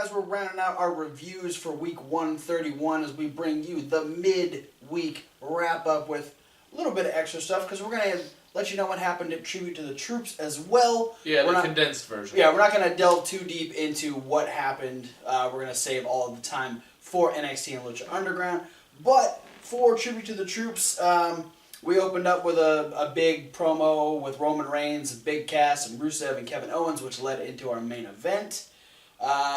guys, we're rounding out our reviews for week 131 as we bring you the mid-week wrap-up with a little bit of extra stuff because we're going to let you know what happened at Tribute to the Troops as well. Yeah, the condensed version. Yeah, we're not going to delve too deep into what happened. We're going to save all of the time for NXT and Lucha Underground. But for Tribute to the Troops, we opened up with a big promo with Roman Reigns, Big Cass, and Rusev and Kevin Owens, which led into our main event.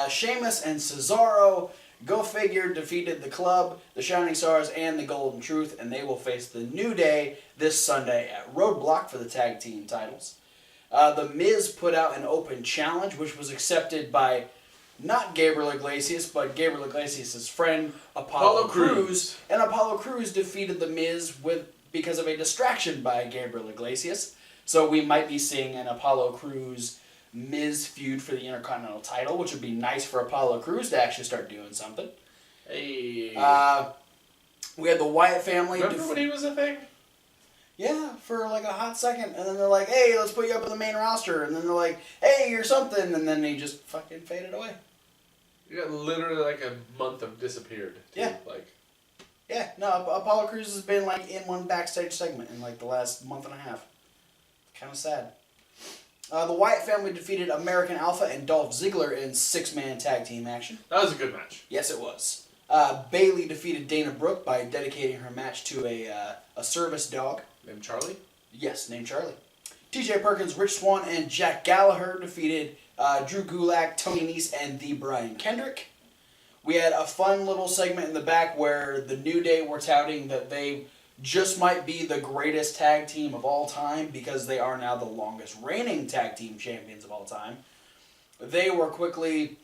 Sheamus and Cesaro, go figure, defeated the Club, the Shining Stars, and the Golden Truth, and they will face the New Day this Sunday at Roadblock for the tag team titles. The Miz put out an open challenge, which was accepted by not Gabriel Iglesias, but Gabriel Iglesias' friend, Apollo Crews. And Apollo Crews defeated The Miz because of a distraction by Gabriel Iglesias. So we might be seeing an Apollo Crews Miz feud for the Intercontinental title, which would be nice for Apollo Crews to actually start doing something. Hey. We had the Wyatt family. Remember when he was a thing? Yeah, for like a hot second. And then they're like, hey, let's put you up on the main roster. And then they're like, hey, you're something. And then he just fucking faded away. You got literally like a month of disappeared. Too. Yeah. Yeah, no, Apollo Crews has been like in one backstage segment in like the last month and a half. Kind of sad. The Wyatt family defeated American Alpha and Dolph Ziggler in 6-man tag team action. That was a good match. Yes, it was. Bayley defeated Dana Brooke by dedicating her match to a service dog. Named Charlie? Yes, named Charlie. TJ Perkins, Rich Swann, and Jack Gallagher defeated Drew Gulak, Tony Nese, and the Brian Kendrick. We had a fun little segment in the back where the New Day were touting that they just might be the greatest tag team of all time because they are now the longest reigning tag team champions of all time. They were quickly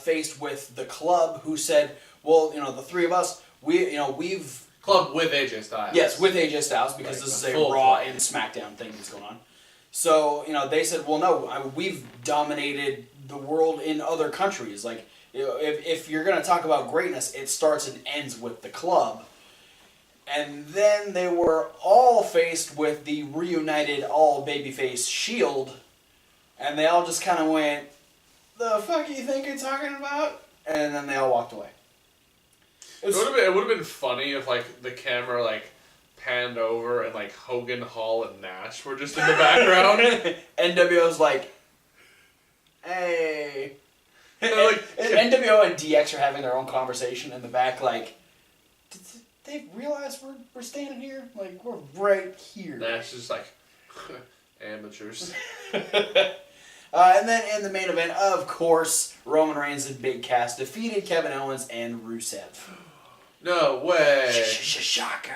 faced with the Club, who said, well, the three of us, we've... Club with AJ Styles. Yes, with AJ Styles, because this is a Raw and SmackDown thing that's going on. So, they said, well, no, we've dominated the world in other countries. Like, if you're going to talk about greatness, it starts and ends with the Club. And then they were all faced with the reunited all-babyface Shield, and they all just kind of went, the fuck you think you're talking about? And then they all walked away. It would have been funny if the camera panned over and Hogan, Hall, and Nash were just in the background. NWO's like, hey. NWO and DX are having their own conversation in the back, did they realize we're standing here? We're right here. Nash is amateurs. And then in the main event, of course, Roman Reigns and Big Cass defeated Kevin Owens and Rusev. No way. Shocker.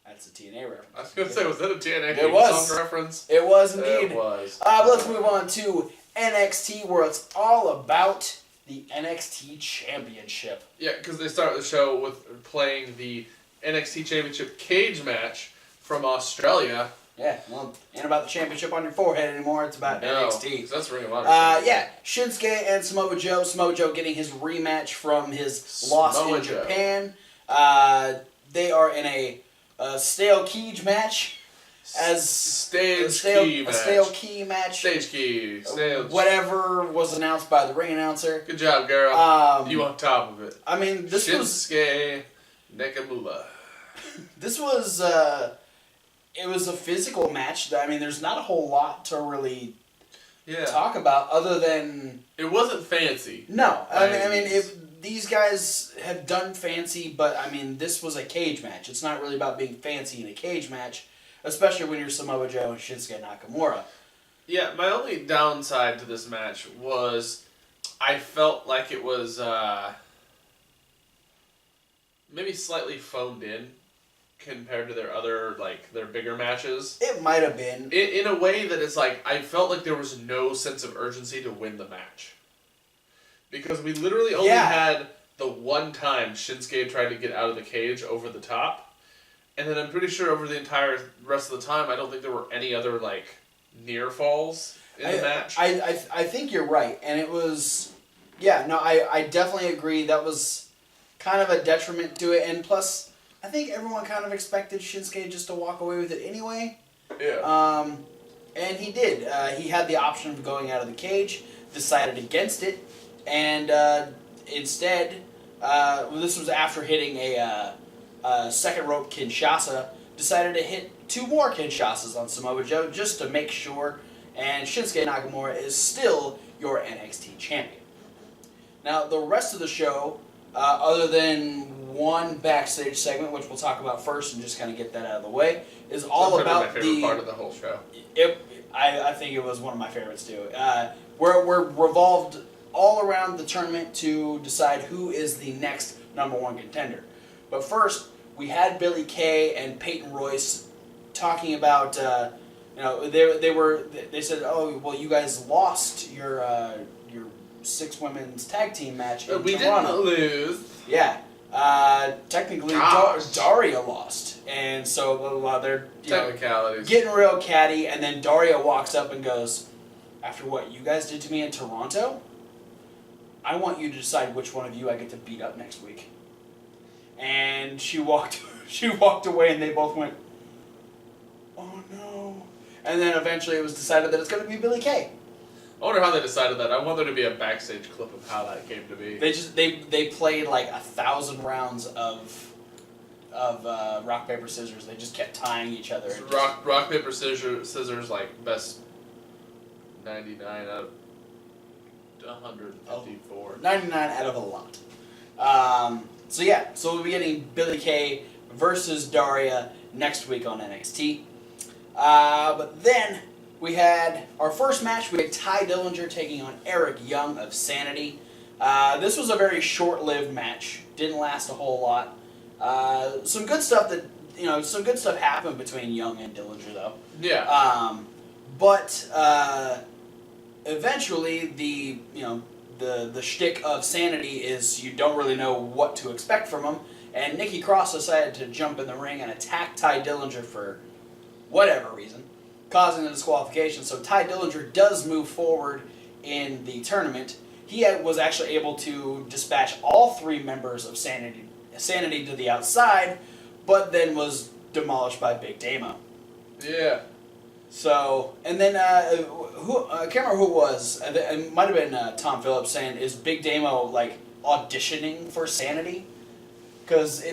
That's a TNA reference. I was going to say, was that a TNA song reference? It was indeed. It was. But let's move on to NXT, where it's all about the NXT Championship. Yeah, because they start the show with playing the NXT Championship cage match from Australia. Yeah, well, ain't about the championship on your forehead anymore. It's about NXT. That's Ring of Honor. Yeah, Shinsuke and Samoa Joe. Samoa Joe getting his rematch from his loss in Japan. They are in a stale cage match. Stage key match. Whatever was announced by the ring announcer. Good job, girl. You on top of it. I mean, this Shinsuke Nakamura. This was... It was a physical match. I mean, there's not a whole lot to really talk about other than... It wasn't fancy. No. I mean, if these guys have done fancy, but, I mean, this was a cage match. It's not really about being fancy in a cage match, especially when you're Samoa Joe and Shinsuke Nakamura. Yeah, my only downside to this match was I felt like it was maybe slightly phoned in compared to their other, their bigger matches. It might have been. In a way that it's I felt like there was no sense of urgency to win the match. Because we literally only had the one time Shinsuke tried to get out of the cage over the top. And then I'm pretty sure over the entire rest of the time, I don't think there were any other, near falls in the match. I think you're right. And it was... Yeah, no, I definitely agree. That was kind of a detriment to it. And plus... I think everyone kind of expected Shinsuke just to walk away with it anyway. Yeah. And he did. He had the option of going out of the cage. decided against it, and instead, this was after hitting a second rope Kinshasa, decided to hit 2 more Kinshasas on Samoa Joe just to make sure, and Shinsuke Nakamura is still your NXT Champion. Now, the rest of the show, other than one backstage segment, which we'll talk about first and just kind of get that out of the way, is all about my favorite part of the whole show. I think it was one of my favorites too. We're revolved all around the tournament to decide who is the next #1 contender. But first, we had Billie Kay and Peyton Royce talking about, they said, oh, well, you guys lost your 6 women's tag team match in Toronto. Didn't lose. Yeah. Technically, Daria lost. And so they're getting real catty, and then Daria walks up and goes, after what you guys did to me in Toronto, I want you to decide which one of you I get to beat up next week. And she walked away, and they both went, oh no. And then eventually it was decided that it's going to be Billie Kay. I wonder how they decided that. I want there to be a backstage clip of how that came to be. They played like 1,000 rounds of rock paper scissors. They just kept tying each other. So rock paper scissors like best 99 out of 154. 99 out of a lot. So we'll be getting Billie Kay versus Daria next week on NXT. But then we had our first match. We had Ty Dillinger taking on Eric Young of Sanity. This was a very short-lived match. Didn't last a whole lot. Some good stuff happened between Young and Dillinger though. Yeah. But eventually the shtick of Sanity is you don't really know what to expect from him, and Nikki Cross decided to jump in the ring and attack Ty Dillinger for whatever reason, causing a disqualification. So Ty Dillinger does move forward in the tournament. He was actually able to dispatch all 3 members of Sanity to the outside, but then was demolished by Big Damo. Yeah. So, and then, I can't remember who it was. It might have been Tom Phillips saying, is Big Damo, like, auditioning for Sanity? Because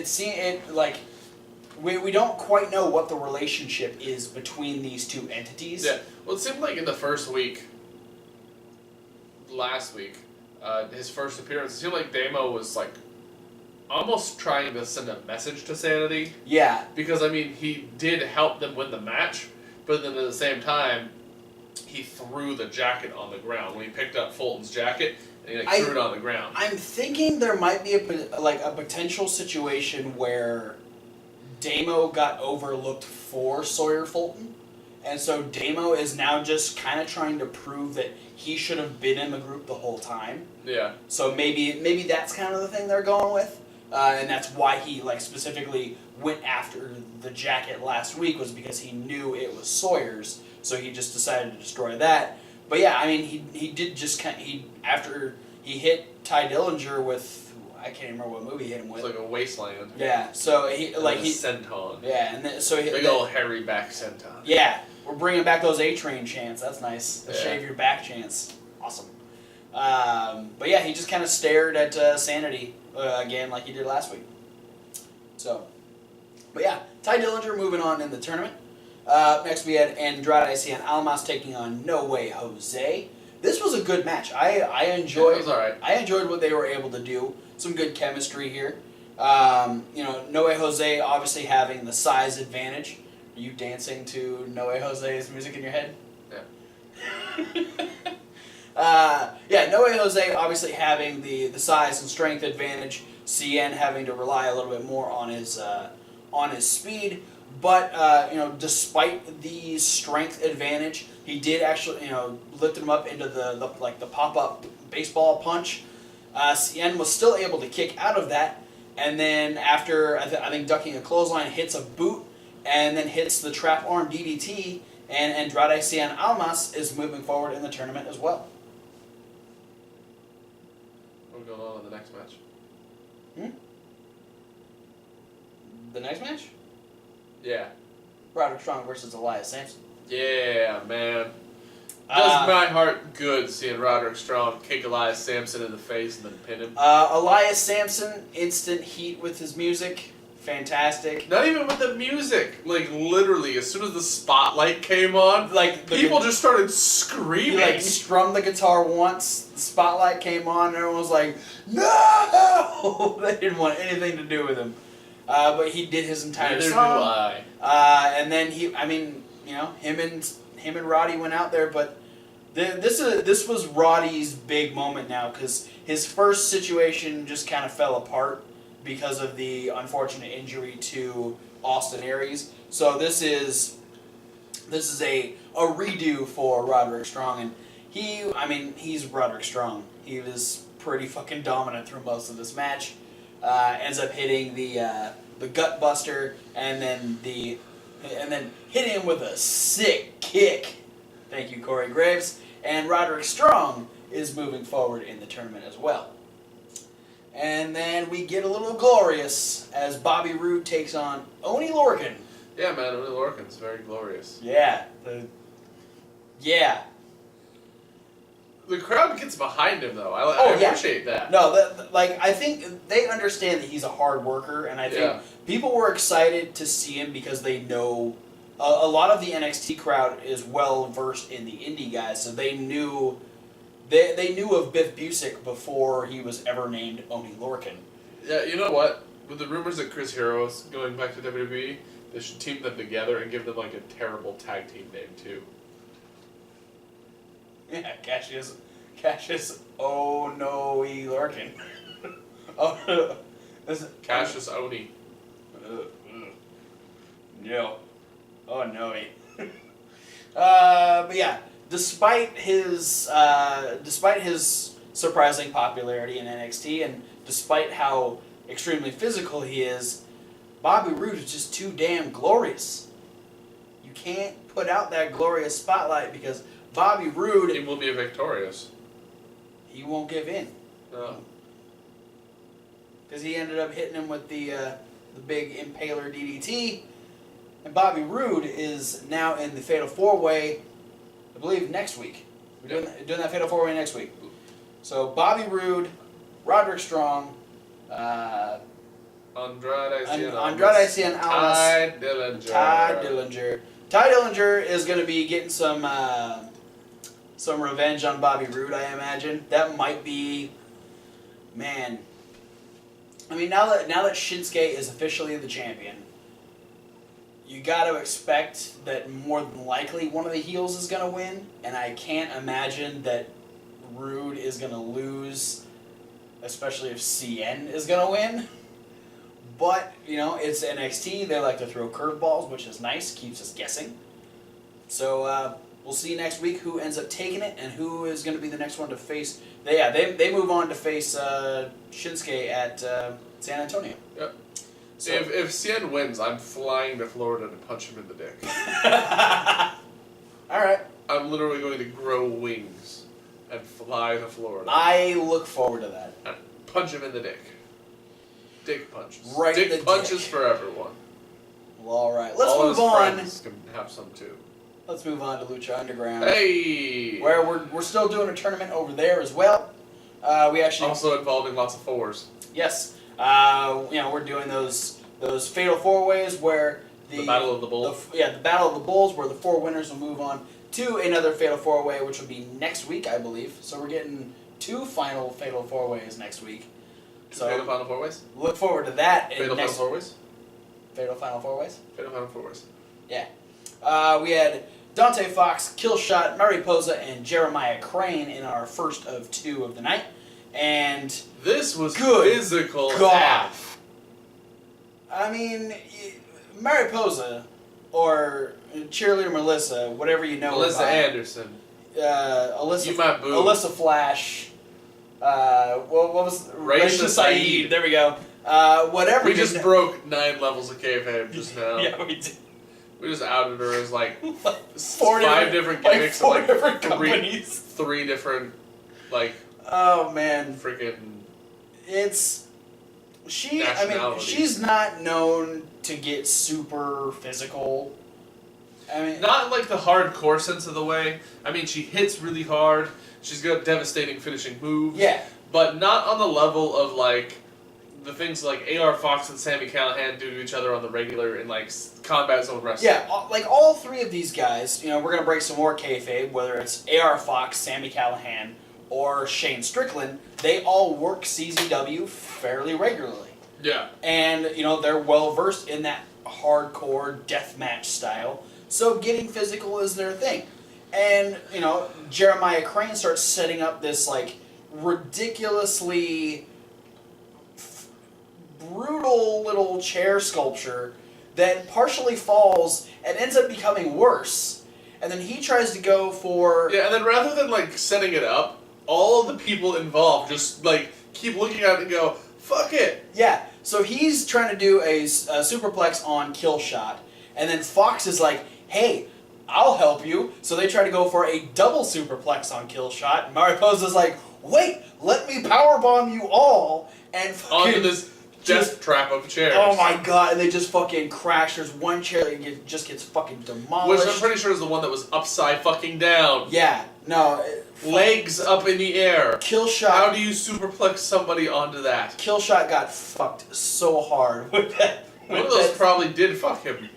we don't quite know what the relationship is between these 2 entities. Yeah. Well, it seemed like in the first week, last week, his first appearance, it seemed like Damo was, like, almost trying to send a message to Sanity. Yeah. Because, I mean, he did help them win the match, but then at the same time, he threw the jacket on the ground. When he picked up Fulton's jacket, and he threw it on the ground. I'm thinking there might be a potential situation where Damo got overlooked for Sawyer Fulton, and so Damo is now just kind of trying to prove that he should have been in the group the whole time. Yeah. So maybe that's kind of the thing they're going with, and that's why he specifically went after the jacket last week, was because he knew it was Sawyer's, so he just decided to destroy that. But yeah, I mean, he did just after he hit Ty Dillinger with, I can't remember what movie he hit him with. It's like a Wasteland. Yeah, so he senton. Yeah, and then so big old hairy back senton. Yeah, we're bringing back those A-Train chants. That's nice. The shave your back chants. Awesome. But yeah, he just kind of stared at Sanity again like he did last week. So, but yeah, Ty Dillinger moving on in the tournament. Next we had Andrade Cien Almas taking on No Way Jose. This was a good match. I enjoyed. It was all right. I enjoyed what they were able to do. Some good chemistry here. No Way Jose obviously having the size advantage. Are you dancing to No Way Jose's music in your head? Yeah. No Way Jose obviously having the size and strength advantage. Cien having to rely a little bit more on his speed. But despite the strength advantage, he did actually lift him up into the pop-up baseball punch. Cien was still able to kick out of that, and then after I think ducking a clothesline, hits a boot, and then hits the trap arm DDT, and Andrade Cien Almas is moving forward in the tournament as well. What's going on in the next match? The next match? Yeah. Roderick Strong versus Elias Sampson. Yeah, man. Does my heart good seeing Roderick Strong kick Elias Sampson in the face and then pin him. Elias Sampson, instant heat with his music. Fantastic. Not even with the music. Like, literally, as soon as the spotlight came on, people just started screaming. He, strummed the guitar once, the spotlight came on, and everyone was like, no! They didn't want anything to do with him. But he did his entire song. Neither do I. And then him and Roddy went out there, but this was Roddy's big moment now, because his first situation just kind of fell apart because of the unfortunate injury to Austin Aries. So this is a redo for Roderick Strong, and he's Roderick Strong. He was pretty fucking dominant through most of this match. Ends up hitting the gut buster, and then hit him with a sick kick. Thank you, Corey Graves. And Roderick Strong is moving forward in the tournament as well. And then we get a little glorious as Bobby Roode takes on Oney Lorcan. Yeah, man, Oney Lorcan's very glorious. Yeah. The crowd gets behind him, though. I appreciate that. No, I think they understand that he's a hard worker, and I think people were excited to see him because they know a lot of the NXT crowd is well versed in the indie guys, so they knew of Biff Busick before he was ever named Oney Lorcan. Yeah, you know what? With the rumors that Chris Hero is going back to WWE, they should team them together and give them a terrible tag team name too. Yeah, Cassius Oney Lorcan. Oh, Cassius Oney. No. Oh no. But yeah, despite his surprising popularity in NXT, and despite how extremely physical he is, Bobby Roode is just too damn glorious. You can't put out that glorious spotlight because Bobby Roode... He will be victorious. He won't give in. No. Because he ended up hitting him with the big Impaler DDT. And Bobby Roode is now in the Fatal 4-Way, I believe, next week. We're doing that Fatal 4-Way next week. So Bobby Roode, Roderick Strong, Andrade Cien Almas, Ty Dillinger. Ty Dillinger is going to be getting some revenge on Bobby Roode, I imagine. That might be, man. I mean, now that Shinsuke is officially the champion, you got to expect that more than likely one of the heels is going to win, and I can't imagine that Roode is going to lose, especially if CN is going to win. But, it's NXT. They like to throw curveballs, which is nice. Keeps us guessing. So, we'll see next week who ends up taking it and who is going to be the next one to face... They move on to face Shinsuke at San Antonio. Yep. So, if CN wins, I'm flying to Florida to punch him in the dick. All right. I'm literally going to grow wings and fly to Florida. I look forward to that. And punch him in the dick. Dick punches. Right in the dick punches dick. For everyone. Well, all right. Let's all move on. Friends can have some too. Let's move on to Lucha Underground. Hey! Where we're still doing a tournament over there as well. We actually also involving lots of fours. Yes. We're doing those Fatal 4-Ways where the Battle of the Bulls. The Battle of the Bulls, where the 4 winners will move on to another Fatal 4-Way, which will be next week, I believe. So we're getting 2 final Fatal 4-Ways next week. So Fatal Final 4-Ways? Look forward to that. Fatal Final 4-Ways? Fatal Final 4-Ways? Fatal Final 4-Ways. Yeah. We had Dante Fox, Killshot, Mariposa, and Jeremiah Crane in our first of 2 of the night. And this was good physical. God. I mean, Mariposa, or Cheerleader Melissa, whatever you know. Melissa Anderson. Alyssa Flash. What was Raisha Saeed. There we go. Whatever. We just broke 9 levels of kayfabe just now. Yeah, we did. We just outed her as 5 different gimmicks, 4 different companies, 3 different Oh man, freaking. She's not known to get super physical. I mean, not in like the hardcore sense of the way. I mean, she hits really hard. She's got devastating finishing moves. Yeah. But not on the level of like the things like A.R. Fox and Sami Callihan do to each other on the regular in like combat zone wrestling. Yeah, like all three of these guys, you know, we're gonna break some more kayfabe. Whether it's A.R. Fox, Sami Callihan, or Shane Strickland, they all work CZW fairly regularly. Yeah. And, you know, they're well versed in that hardcore deathmatch style, so getting physical is their thing. And, you know, Jeremiah Crane starts setting up this, like, ridiculously brutal little chair sculpture that partially falls and ends up becoming worse. And then he tries to go for... Yeah, and then rather than, like, setting it up, all of the people involved just, like, keep looking at it and go, fuck it. Yeah, so he's trying to do a superplex on Killshot, and then Fox is like, hey, I'll help you. So they try to go for a double superplex on Killshot, and Mariposa's like, wait, let me powerbomb you all, and fucking... Onto this death trap of chairs. Oh my god, and they just fucking crash. There's one chair that just gets fucking demolished. Which I'm pretty sure is the one that was upside fucking down. Yeah, no. Legs up in the air. Killshot. How do you superplex somebody onto that? Killshot got fucked so hard with that. One of those probably did fuck him.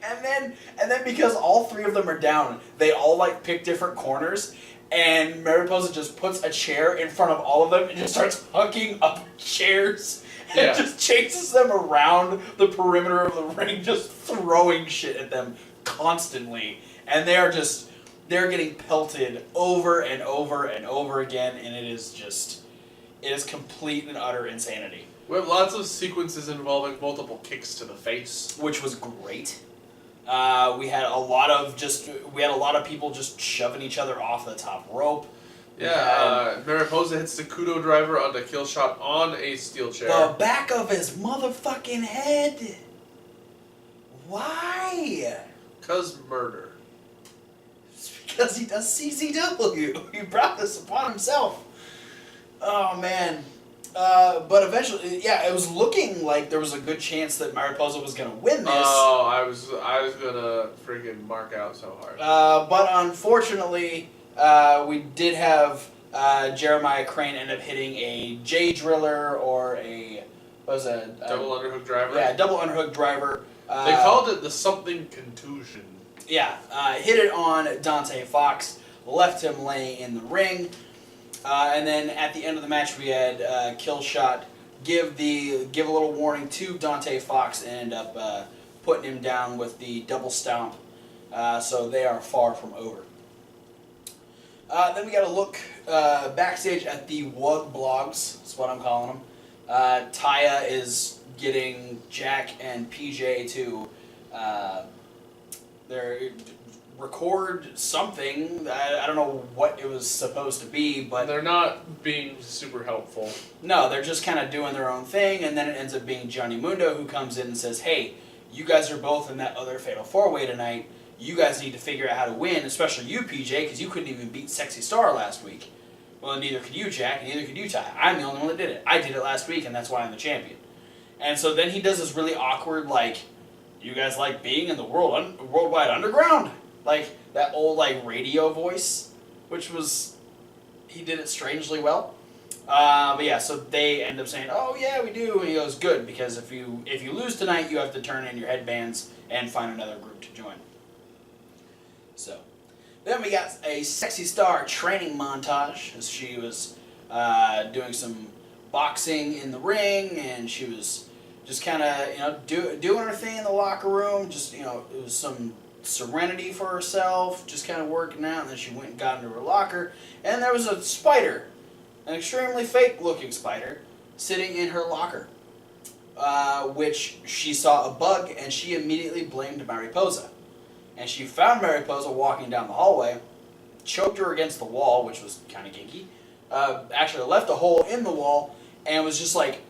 And then because all three of them are down, they all like pick different corners, and Mariposa just puts a chair in front of all of them and just starts hucking up chairs and just chases them around the perimeter of the ring, just throwing shit at them constantly. And they're getting pelted over and over and over again, and it is complete and utter insanity. We have lots of sequences involving multiple kicks to the face, which was great. We had a lot of people just shoving each other off the top rope. Yeah, Mariposa hits the Kudo driver onto Killshot on a steel chair. The back of his motherfucking head. Why? 'Cause murder. It's because he does CZW. He brought this upon himself. Oh man. But eventually, yeah, it was looking like there was a good chance that Mariposa was going to win this. Oh, I was gonna freaking mark out so hard. But unfortunately, we did have Jeremiah Crane end up hitting a J Driller or double underhook driver? Yeah, double underhook driver. They called it the something contusion. Yeah, hit it on Dante Fox, left him laying in the ring. And then at the end of the match, we had Killshot give a little warning to Dante Fox and end up putting him down with the double stomp. So they are far from over. Then we got to look backstage at the Wug blogs. That's what I'm calling them. Taya is getting Jack and PJ to record something. I don't know what it was supposed to be, but... They're not being super helpful. No, they're just kind of doing their own thing, and then it ends up being Johnny Mundo who comes in and says, hey, you guys are both in that other Fatal 4-Way tonight. You guys need to figure out how to win, especially you, PJ, because you couldn't even beat Sexy Star last week. Well, neither could you, Jack, and neither could you, Ty. I'm the only one that did it. I did it last week, and that's why I'm the champion. And so then he does this really awkward, like, you guys like being in the Worldwide Underground? Like, that old, like, radio voice, which was, he did it strangely well. But yeah, so they end up saying, oh yeah, we do, and he goes, good, because if you lose tonight, you have to turn in your headbands and find another group to join. So, then we got a Sexy Star training montage, as she was doing some boxing in the ring, and she was just kind of, doing her thing in the locker room, just, it was some serenity for herself, just kind of working out, and then she went and got into her locker, and there was a spider, an extremely fake-looking spider, sitting in her locker, which she saw a bug, and she immediately blamed Mariposa. And she found Mariposa walking down the hallway, choked her against the wall, which was kind of kinky, actually left a hole in the wall, and was just like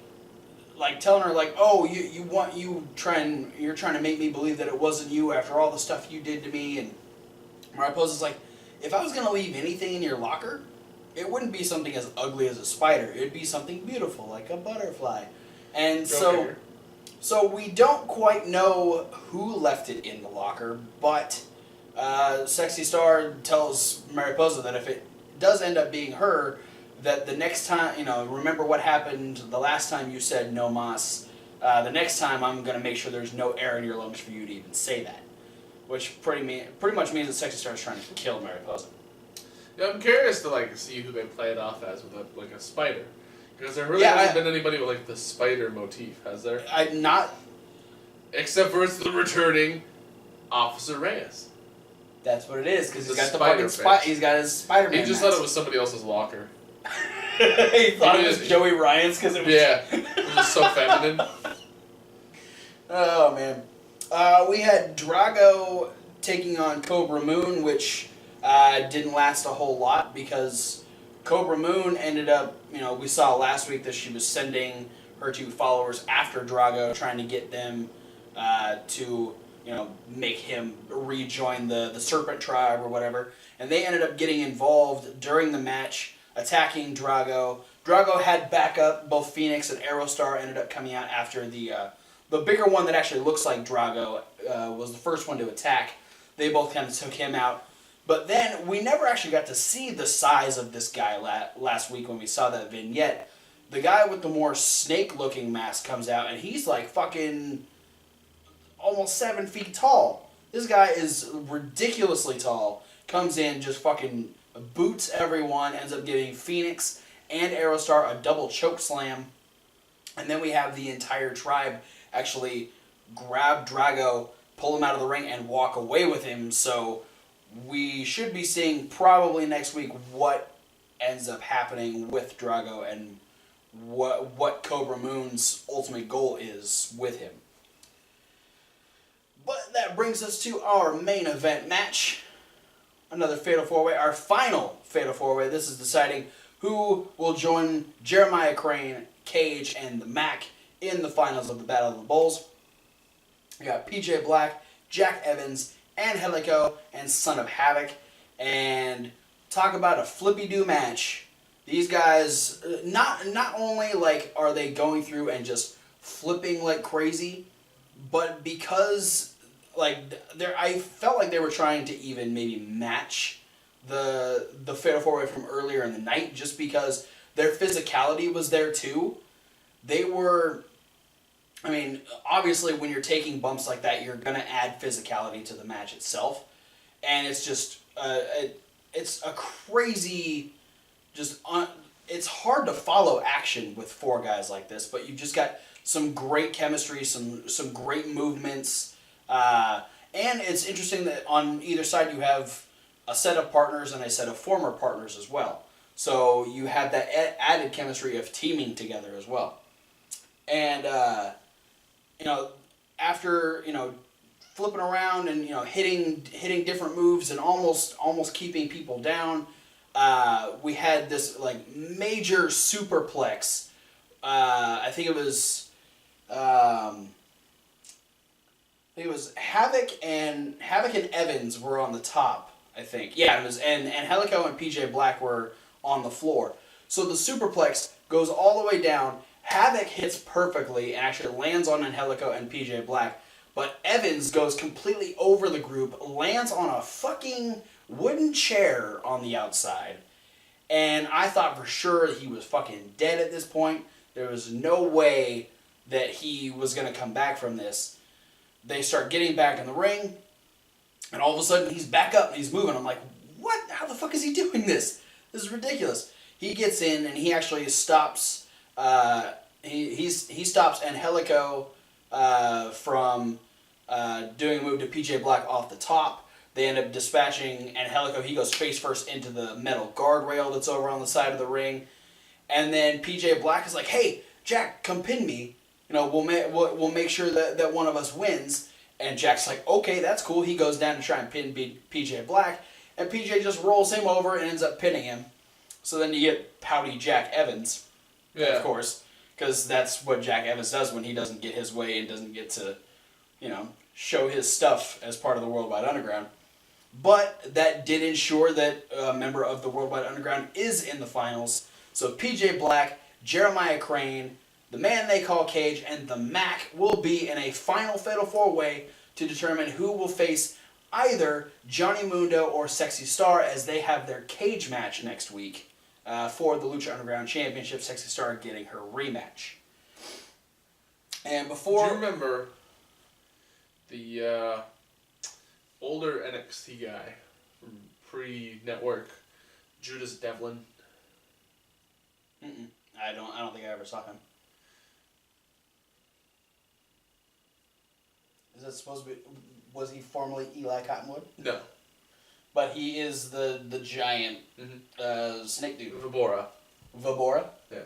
telling her, like, oh, you're trying to make me believe that it wasn't you after all the stuff you did to me. And Mariposa's like, if I was going to leave anything in your locker, it wouldn't be something as ugly as a spider. It would be something beautiful, like a butterfly. And so So we don't quite know who left it in the locker, but Sexy Star tells Mariposa that if it does end up being her, that the next time, remember what happened the last time you said no mas. The next time I'm going to make sure there's no air in your lungs for you to even say that. Which pretty much means that Sexy Star is trying to kill Mariposa. Yeah, I'm curious to see who they play it off as with a spider. Because there really hasn't been anybody with the spider motif, has there? Except for it's the returning Officer Reyes. That's what it is, because he's got the fucking he's got his Spider-Man. He just thought it was somebody else's locker. He thought it was Joey Ryan's because it was... Yeah, it was so feminine. Oh, man. We had Drago taking on Cobra Moon, which didn't last a whole lot because Cobra Moon ended up, we saw last week that she was sending her two followers after Drago, trying to get them to, make him rejoin the Serpent Tribe or whatever. And they ended up getting involved during the match, attacking Drago. Drago had backup. Both Phoenix and Aerostar ended up coming out after the bigger one that actually looks like Drago was the first one to attack. They both kind of took him out. But then we never actually got to see the size of this guy last week when we saw that vignette. The guy with the more snake-looking mask comes out, and he's like fucking almost 7 feet tall. This guy is ridiculously tall. Comes in, just fucking boots everyone, ends up giving Phoenix and Aerostar a double choke slam. And then we have the entire tribe actually grab Drago, pull him out of the ring, and walk away with him. So we should be seeing probably next week what ends up happening with Drago and what Cobra Moon's ultimate goal is with him. But that brings us to our main event match. Another Fatal 4-Way, our final Fatal 4-Way. This is deciding who will join Jeremiah Crane, Cage, and the Mac in the finals of the Battle of the Bulls. We got PJ Black, Jack Evans, Angelico, and Son of Havoc. And talk about a flippy-do match. These guys, not only are they going through and just flipping like crazy, but because I felt like they were trying to even maybe match the Fatal 4-Way from earlier in the night, just because their physicality was there too. They were, obviously when you're taking bumps like that, you're going to add physicality to the match itself. And it's just, it's a crazy, it's hard to follow action with four guys like this, but you've just got some great chemistry, some great movements, and it's interesting that on either side you have a set of partners and a set of former partners as well. So you have that added chemistry of teaming together as well. And, after, flipping around and, hitting different moves and almost keeping people down, we had this, major superplex. I think it was Havoc and Evans were on the top, I think. Yeah, it was, and Angelico and PJ Black were on the floor. So the superplex goes all the way down. Havoc hits perfectly and actually lands on Angelico and PJ Black. But Evans goes completely over the group, lands on a fucking wooden chair on the outside. And I thought for sure he was fucking dead at this point. There was no way that he was going to come back from this. They start getting back in the ring, and all of a sudden he's back up and he's moving. I'm like, what? How the fuck is he doing this? This is ridiculous. He gets in and he actually stops. He stops Angelico from doing a move to PJ Black off the top. They end up dispatching Angelico. He goes face first into the metal guardrail that's over on the side of the ring. And then PJ Black is like, hey, Jack, come pin me. We'll make sure that one of us wins. And Jack's like, okay, that's cool. He goes down to try and pin PJ Black. And PJ just rolls him over and ends up pinning him. So then you get pouty Jack Evans, of course. Because that's what Jack Evans does when he doesn't get his way and doesn't get to, show his stuff as part of the Worldwide Underground. But that did ensure that a member of the Worldwide Underground is in the finals. So PJ Black, Jeremiah Crane, the man they call Cage, and the Mac will be in a final Fatal 4-Way to determine who will face either Johnny Mundo or Sexy Star, as they have their cage match next week for the Lucha Underground Championship. Sexy Star getting her rematch. And before... Do you remember the older NXT guy from pre-network, Judas Devlin? I don't think I ever saw him. Is that supposed to be... Was he formerly Eli Cottonwood? No. But he is the giant snake dude. Vibora. Vibora? Yeah.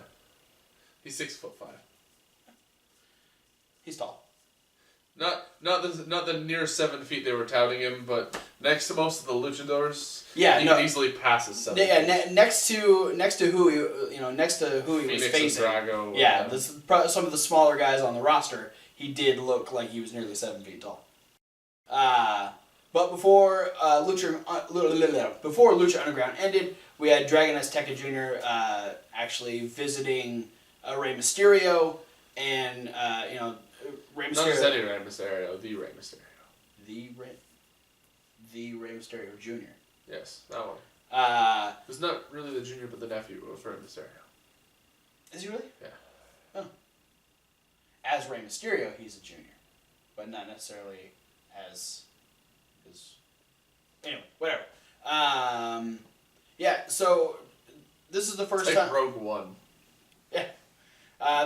He's 6'5". He's tall. Not the near 7 feet they were touting him, but next to most of the luchadors, he can easily pass his 7 feet. Next to who he Phoenix was facing. And Drago. Yeah, some of the smaller guys on the roster, he did look like he was nearly 7 feet tall. But before Lucha Underground ended, we had Dragon Azteca Jr. Actually visiting Rey Mysterio, and Rey Mysterio. Not just any Rey Mysterio, the Rey Mysterio. The Rey Mysterio Jr. Yes, that one. It's not really the junior, but the nephew of Rey Mysterio. Is he really? Yeah. Oh. As Rey Mysterio, he's a junior, but not necessarily as his. Anyway, whatever. Yeah. So this is the first time. Rogue One. Yeah.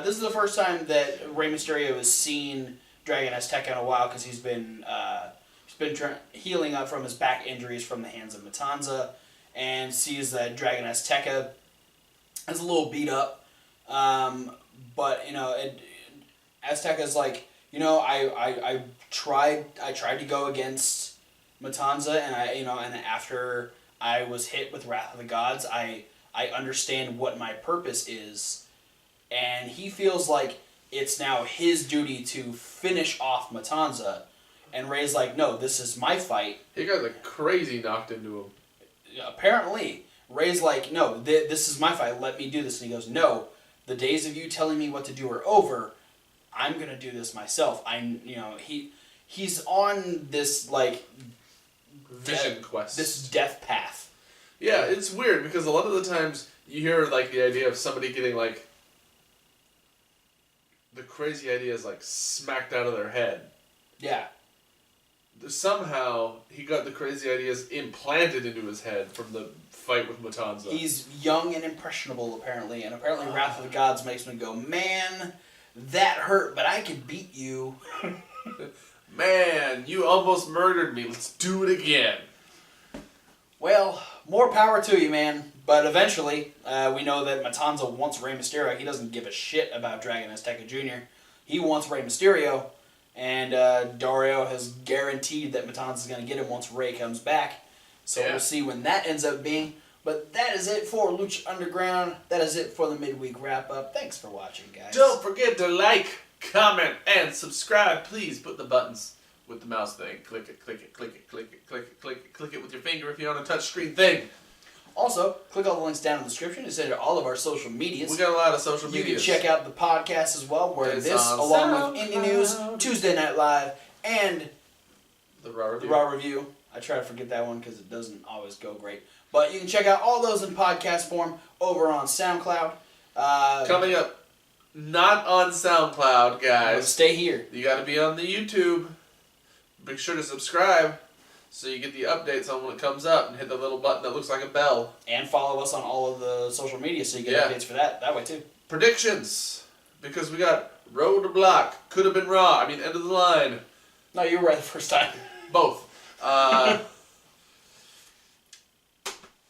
This is the first time that Rey Mysterio has seen Dragon Azteca in a while, because he's been healing up from his back injuries from the hands of Matanza, and sees that Dragon Azteca is a little beat up. But Azteca's like, I tried to go against Matanza, and after I was hit with Wrath of the Gods, I understand what my purpose is. And he feels like it's now his duty to finish off Matanza. And Rey's like, no, this is my fight. He got like crazy knocked into him. Apparently. Rey's like, no, this is my fight. Let me do this. And he goes, no, the days of you telling me what to do are over. I'm going to do this myself. He's on this, like... Vision quest. This death path. Yeah, it's weird, because a lot of the times you hear, like, the idea of somebody getting, like... The crazy ideas, like, smacked out of their head. Yeah. Somehow, he got the crazy ideas implanted into his head from the fight with Matanza. He's young and impressionable, apparently. And apparently Wrath of the Gods makes him go, man, that hurt, but I can beat you. Man, you almost murdered me. Let's do it again. Well, more power to you, man. But eventually, we know that Matanza wants Rey Mysterio. He doesn't give a shit about Dragon Azteca Jr. He wants Rey Mysterio. And Dario has guaranteed that Matanza's going to get him once Rey comes back. So We'll see when that ends up being. But that is it for Lucha Underground. That is it for the midweek wrap-up. Thanks for watching, guys. Don't forget to like, comment, and subscribe. Please put the buttons with the mouse thing. Click it, click it, click it, click it, click it, click it, click it with your finger if you're on a touchscreen thing. Also, click all the links down in the description to send to all of our social medias. We got a lot of social media. You can check out the podcast as well, where it's this, along with Indie News, Tuesday Night Live, and the Raw Review. The Raw Review. I try to forget that one because it doesn't always go great. But you can check out all those in podcast form over on SoundCloud. Coming up, not on SoundCloud, guys. Stay here. You got to be on the YouTube. Make sure to subscribe so you get the updates on when it comes up, and hit the little button that looks like a bell. And follow us on all of the social media so you get updates for that way too. Predictions, because we got Road to Block, Could Have Been Raw, end of the line. No, you were right the first time. Both.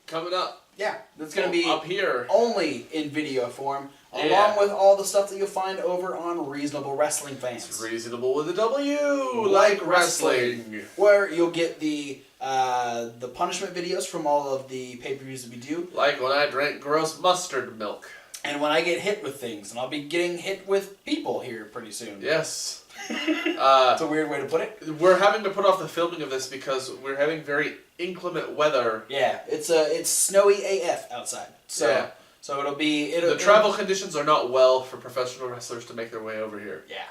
Coming up. Yeah, that's going to be up here. Only in video form, along with all the stuff that you'll find over on Reasonable Wrestling Fans. It's reasonable with a W, like wrestling. Where you'll get the punishment videos from all of the pay-per-views that we do. Like when I drank gross mustard milk. And when I get hit with things, and I'll be getting hit with people here pretty soon. Yes. It's a weird way to put it. We're having to put off the filming of this because we're having very inclement weather. Yeah, it's snowy AF outside. So So it'll be the travel conditions are not well for professional wrestlers to make their way over here. Yeah.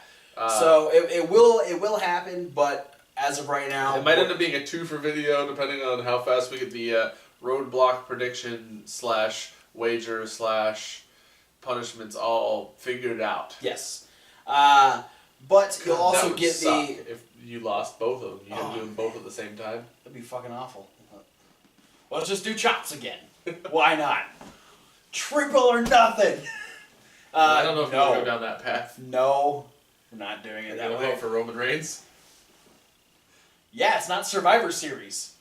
So it will happen, but as of right now, it might end up being a 2 for video, depending on how fast we get the roadblock prediction / wager / punishments all figured out. Yes. But you'll also get suck if you lost both of them. You had to do them both at the same time. That'd be fucking awful. Well, let's just do chops again. Why not? Triple or nothing. I don't know if we'll go down that path. No, we're not doing it that way. Vote for Roman Reigns. Yeah, it's not Survivor Series.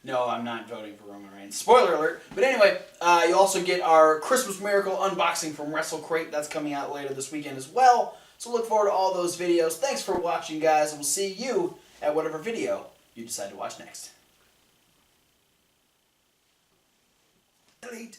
No, I'm not voting for Roman Reigns. Spoiler alert. But anyway, you also get our Christmas Miracle unboxing from WrestleCrate. That's coming out later this weekend as well. So look forward to all those videos. Thanks for watching, guys, and we'll see you at whatever video you decide to watch next. Delete.